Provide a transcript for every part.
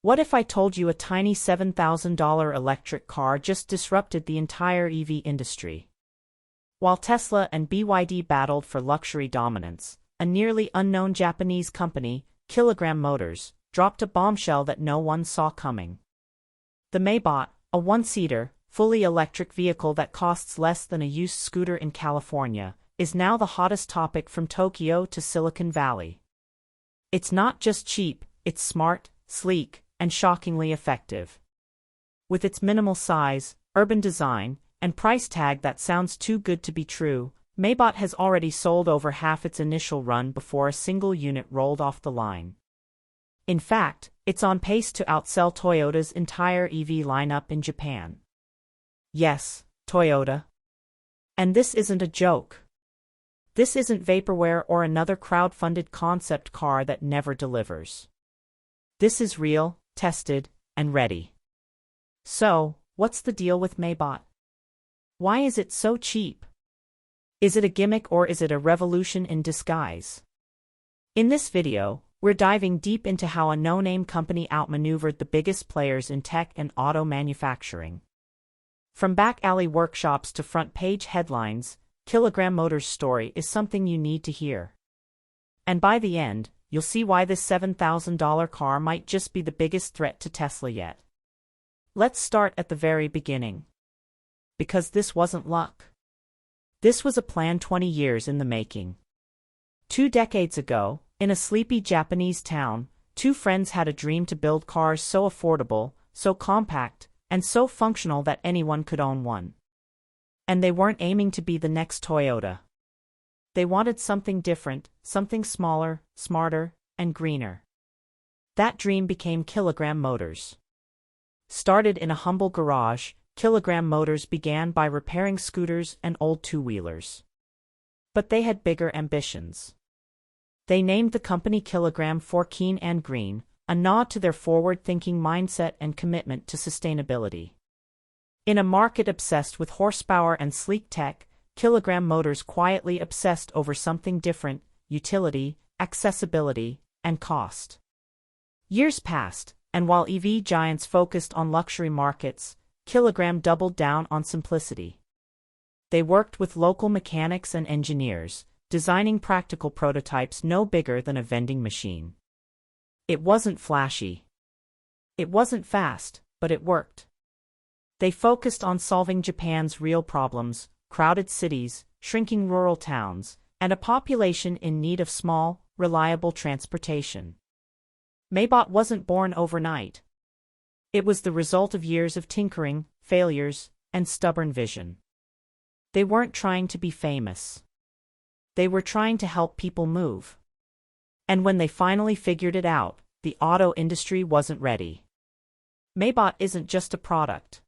What if I told you a tiny $7,000 electric car just disrupted the entire EV industry? While Tesla and BYD battled for luxury dominance, a nearly unknown Japanese company, Kilogram Motors, dropped a bombshell that no one saw coming. The Maybot, a one-seater, fully electric vehicle that costs less than a used scooter in California, is now the hottest topic from Tokyo to Silicon Valley. It's not just cheap, it's smart, sleek, and shockingly effective. With its minimal size, urban design, and price tag that sounds too good to be true, Maybot has already sold over half its initial run before a single unit rolled off the line. In fact, it's on pace to outsell Toyota's entire EV lineup in Japan. Yes, Toyota. And this isn't a joke. This isn't vaporware or another crowd-funded concept car that never delivers. This is real, tested, and ready. So, what's the deal with Maybot? Why is it so cheap? Is it a gimmick or is it a revolution in disguise? In this video, we're diving deep into how a no-name company outmaneuvered the biggest players in tech and auto manufacturing. From back-alley workshops to front-page headlines, Kilogram Motors' story is something you need to hear. And by the end, you'll see why this $7,000 car might just be the biggest threat to Tesla yet. Let's start at the very beginning. Because this wasn't luck. This was a plan 20 years in the making. 2 decades ago, in a sleepy Japanese town, 2 friends had a dream to build cars so affordable, so compact, and so functional that anyone could own one. And they weren't aiming to be the next Toyota. They wanted something different, something smaller, smarter, and greener. That dream became Kilogram Motors. Started in a humble garage, Kilogram Motors began by repairing scooters and old two-wheelers. But they had bigger ambitions. They named the company Kilogram for keen and green, a nod to their forward-thinking mindset and commitment to sustainability. In a market obsessed with horsepower and sleek tech, Kilogram Motors quietly obsessed over something different: utility, accessibility, and cost. Years passed, and while EV giants focused on luxury markets, Kilogram doubled down on simplicity. They worked with local mechanics and engineers, designing practical prototypes no bigger than a vending machine. It wasn't flashy. It wasn't fast, but it worked. They focused on solving Japan's real problems: crowded cities, shrinking rural towns, and a population in need of small, reliable transportation. Maybot wasn't born overnight. It was the result of years of tinkering, failures, and stubborn vision. They weren't trying to be famous. They were trying to help people move. And when they finally figured it out, the auto industry wasn't ready. Maybot isn't just a product.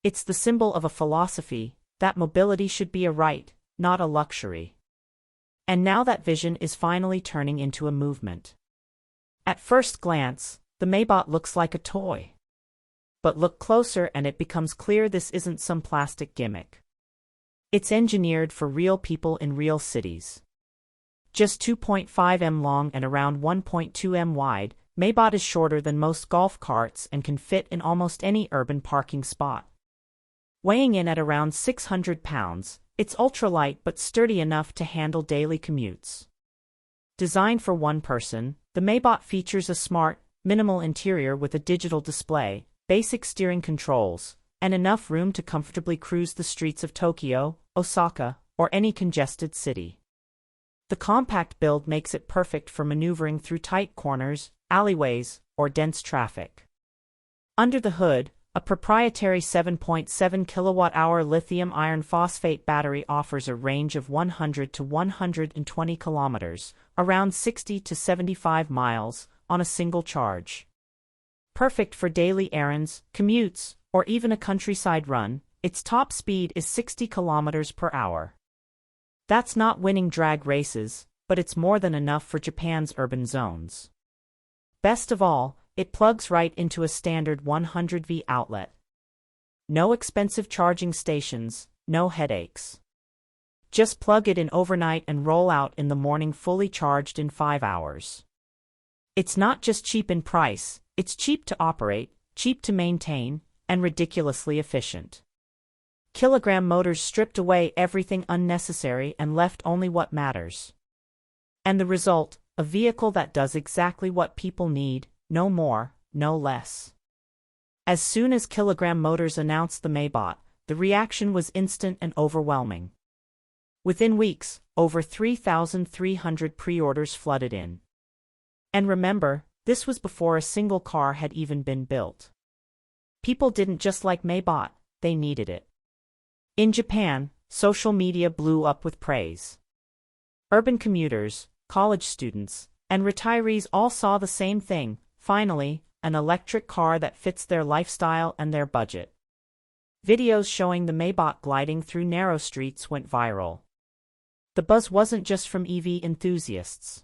It's the symbol of a philosophy, that mobility should be a right, not a luxury. And now that vision is finally turning into a movement. At first glance, the Maybot looks like a toy. But look closer and it becomes clear this isn't some plastic gimmick. It's engineered for real people in real cities. Just 2.5 m long and around 1.2 m wide, Maybot is shorter than most golf carts and can fit in almost any urban parking spot. Weighing in at around 600 pounds, it's ultralight but sturdy enough to handle daily commutes. Designed for one person, the Maybot features a smart, minimal interior with a digital display, basic steering controls, and enough room to comfortably cruise the streets of Tokyo, Osaka, or any congested city. The compact build makes it perfect for maneuvering through tight corners, alleyways, or dense traffic. Under the hood, a proprietary 7.7 kilowatt-hour lithium iron phosphate battery offers a range of 100 to 120 kilometers, around 60 to 75 miles, on a single charge. Perfect for daily errands, commutes, or even a countryside run, its top speed is 60 kilometers per hour. That's not winning drag races, but it's more than enough for Japan's urban zones. Best of all, it plugs right into a standard 100V outlet. No expensive charging stations, no headaches. Just plug it in overnight and roll out in the morning fully charged in 5 hours. It's not just cheap in price, It's cheap to operate, cheap to maintain, and ridiculously efficient. Kilogram Motors stripped away everything unnecessary and left only what matters. And the result, a vehicle that does exactly what people need, no more, no less. As soon as Kilogram Motors announced the Maybot, the reaction was instant and overwhelming. Within weeks, over 3,300 pre-orders flooded in. And remember, this was before a single car had even been built. People didn't just like Maybot, they needed it. In Japan, social media blew up with praise. Urban commuters, college students, and retirees all saw the same thing: finally, an electric car that fits their lifestyle and their budget. Videos showing the Maybot gliding through narrow streets went viral. The buzz wasn't just from EV enthusiasts.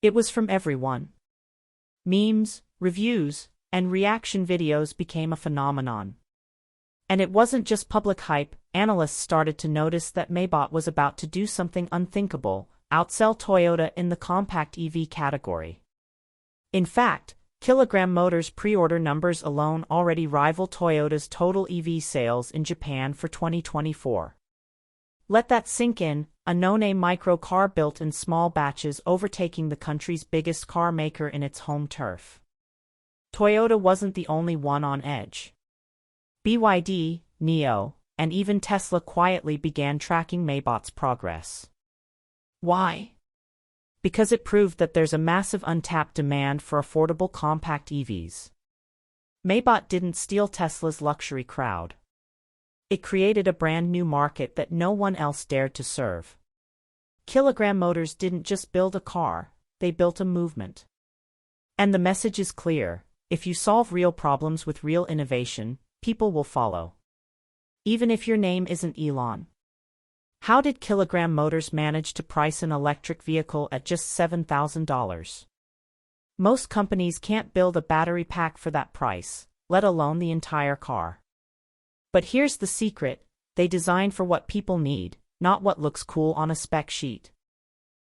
It was from everyone. Memes, reviews, and reaction videos became a phenomenon. And it wasn't just public hype. Analysts started to notice that Maybot was about to do something unthinkable: outsell Toyota in the compact EV category. In fact, Kilogram Motors pre-order numbers alone already rival Toyota's total EV sales in Japan for 2024. Let that sink in: a no-name micro car built in small batches overtaking the country's biggest car maker in its home turf. Toyota wasn't the only one on edge. BYD, NIO, and even Tesla quietly began tracking Maybot's progress. Why? Because it proved that there's a massive untapped demand for affordable compact EVs. Maybot didn't steal Tesla's luxury crowd. It created a brand new market that no one else dared to serve. Kilogram Motors didn't just build a car, they built a movement. And the message is clear: if you solve real problems with real innovation, people will follow. Even if your name isn't Elon. How did Kilogram Motors manage to price an electric vehicle at just $7,000? Most companies can't build a battery pack for that price, let alone the entire car. But here's the secret: they design for what people need, not what looks cool on a spec sheet.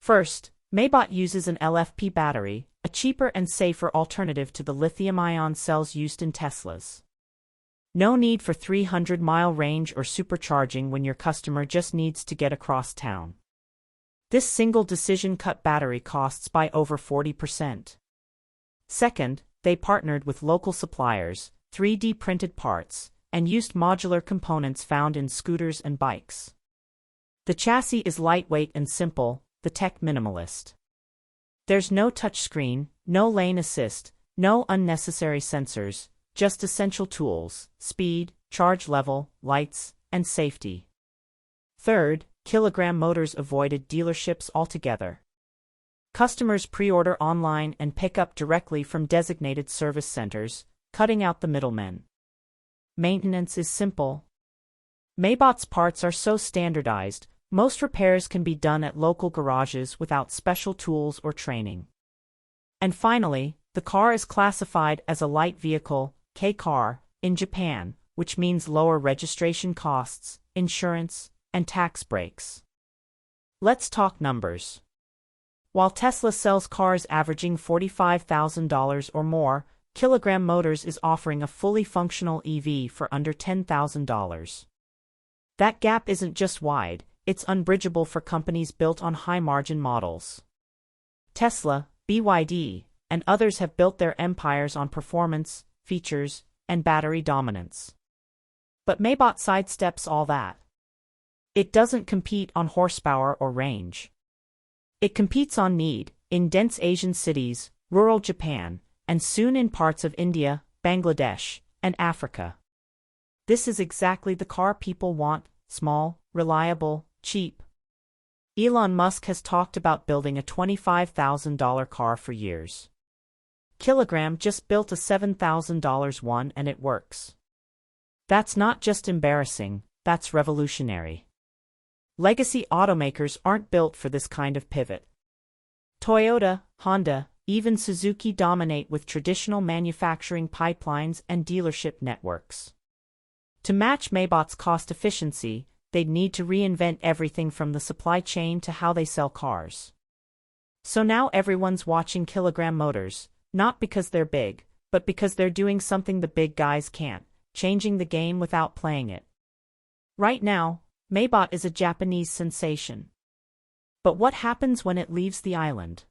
First, Maybot uses an LFP battery, a cheaper and safer alternative to the lithium-ion cells used in Teslas. No need for 300-mile range or supercharging when your customer just needs to get across town. This single decision cut battery costs by over 40%. Second, they partnered with local suppliers, 3D printed parts, and used modular components found in scooters and bikes. The chassis is lightweight and simple, the tech minimalist. There's no touchscreen, no lane assist, no unnecessary sensors, just essential tools: speed, charge level, lights, and safety. Third, Kilogram Motors avoided dealerships altogether. Customers pre-order online and pick up directly from designated service centers, cutting out the middlemen. Maintenance is simple. Maybot's parts are so standardized, most repairs can be done at local garages without special tools or training. And finally, the car is classified as a light vehicle, K-car, in Japan, which means lower registration costs, insurance, and tax breaks. Let's talk numbers. While Tesla sells cars averaging $45,000 or more, Kilogram Motors is offering a fully functional EV for under $10,000. That gap isn't just wide, it's unbridgeable for companies built on high-margin models. Tesla, BYD, and others have built their empires on performance, features, and battery dominance. But Maybot sidesteps all that. It doesn't compete on horsepower or range. It competes on need, in dense Asian cities, rural Japan, and soon in parts of India, Bangladesh, and Africa. This is exactly the car people want: small, reliable, cheap. Elon Musk has talked about building a $25,000 car for years. Kilogram just built a $7,000 one and it works. That's not just embarrassing, that's revolutionary. Legacy automakers aren't built for this kind of pivot. Toyota, Honda, even Suzuki dominate with traditional manufacturing pipelines and dealership networks. To match Maybot's cost efficiency, they'd need to reinvent everything from the supply chain to how they sell cars. So now everyone's watching Kilogram Motors, not because they're big, but because they're doing something the big guys can't, changing the game without playing it. Right now, Maybot is a Japanese sensation. But what happens when it leaves the island?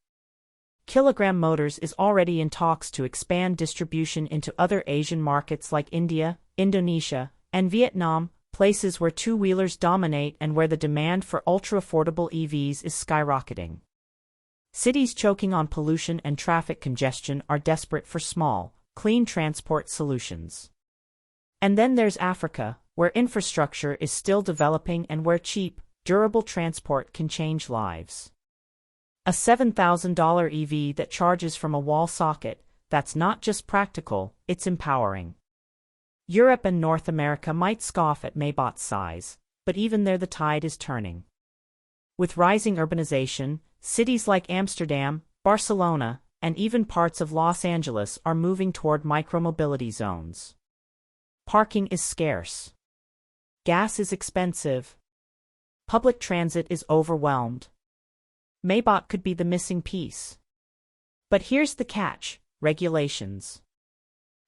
Kilogram Motors is already in talks to expand distribution into other Asian markets like India, Indonesia, and Vietnam, places where two-wheelers dominate and where the demand for ultra-affordable EVs is skyrocketing. Cities choking on pollution and traffic congestion are desperate for small, clean transport solutions. And then there's Africa, where infrastructure is still developing and where cheap, durable transport can change lives. A $7,000 EV that charges from a wall socket, that's not just practical, it's empowering. Europe and North America might scoff at Maybot's size, but even there the tide is turning. With rising urbanization, cities like Amsterdam, Barcelona, and even parts of Los Angeles are moving toward micromobility zones. Parking is scarce. Gas is expensive. Public transit is overwhelmed. Maybot could be the missing piece. But here's the catch: regulations.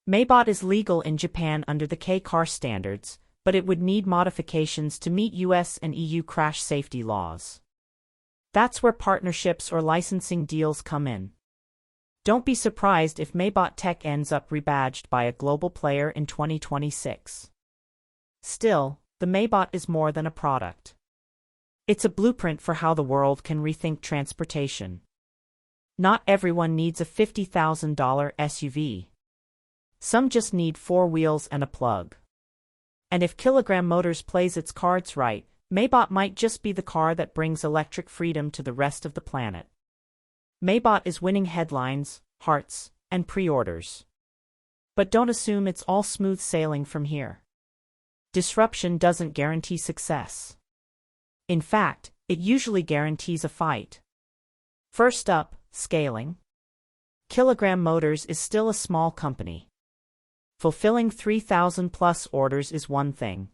Maybot is legal in Japan under the K-car standards, but it would need modifications to meet US and EU crash safety laws. That's where partnerships or licensing deals come in. Don't be surprised if Maybot Tech ends up rebadged by a global player in 2026. Still, the Maybot is more than a product. It's a blueprint for how the world can rethink transportation. Not everyone needs a $50,000 SUV. Some just need 4 wheels and a plug. And if Kilogram Motors plays its cards right, Maybot might just be the car that brings electric freedom to the rest of the planet. Maybot is winning headlines, hearts, and pre-orders. But don't assume it's all smooth sailing from here. Disruption doesn't guarantee success. In fact, it usually guarantees a fight. First up, scaling. Kilogram Motors is still a small company. Fulfilling 3,000-plus orders is one thing.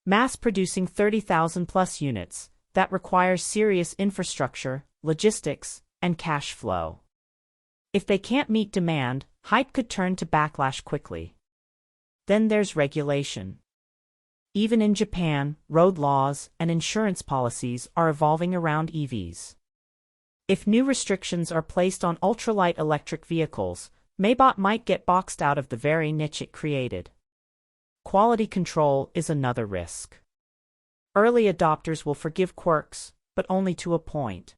Mass-producing 30,000-plus units, that requires serious infrastructure, logistics, and cash flow. If they can't meet demand, hype could turn to backlash quickly. Then there's regulation. Even in Japan, road laws and insurance policies are evolving around EVs. If new restrictions are placed on ultralight electric vehicles, Maybot might get boxed out of the very niche it created. Quality control is another risk. Early adopters will forgive quirks, but only to a point.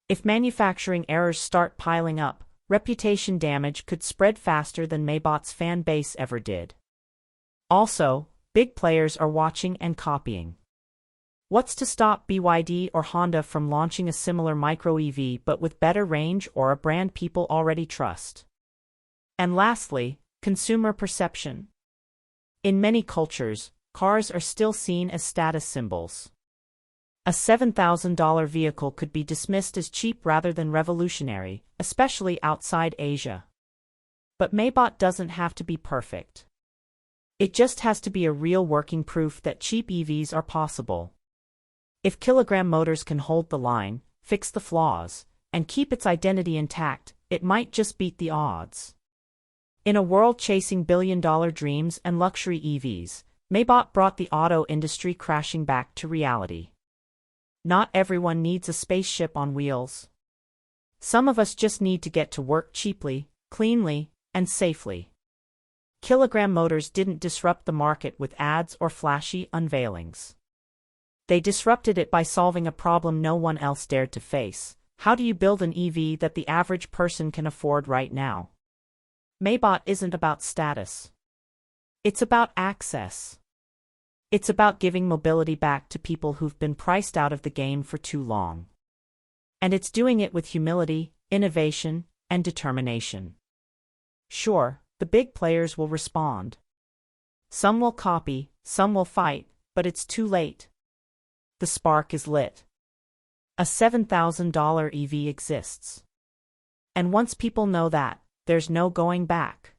If manufacturing errors start piling up, reputation damage could spread faster than Maybot's fan base ever did. Also, big players are watching and copying. What's to stop BYD or Honda from launching a similar micro-EV but with better range or a brand people already trust? And lastly, consumer perception. In many cultures, cars are still seen as status symbols. A $7,000 vehicle could be dismissed as cheap rather than revolutionary, especially outside Asia. But Maybot doesn't have to be perfect. It just has to be a real working proof that cheap EVs are possible. If Kilogram Motors can hold the line, fix the flaws, and keep its identity intact, it might just beat the odds. In a world chasing billion-dollar dreams and luxury EVs, Maybot brought the auto industry crashing back to reality. Not everyone needs a spaceship on wheels. Some of us just need to get to work cheaply, cleanly, and safely. Kilogram Motors didn't disrupt the market with ads or flashy unveilings. They disrupted it by solving a problem no one else dared to face. How do you build an EV that the average person can afford right now? Maybot isn't about status. It's about access. It's about giving mobility back to people who've been priced out of the game for too long. And it's doing it with humility, innovation, and determination. Sure, the big players will respond. Some will copy, some will fight, but it's too late. The spark is lit. A $7,000 EV exists. And once people know that, there's no going back.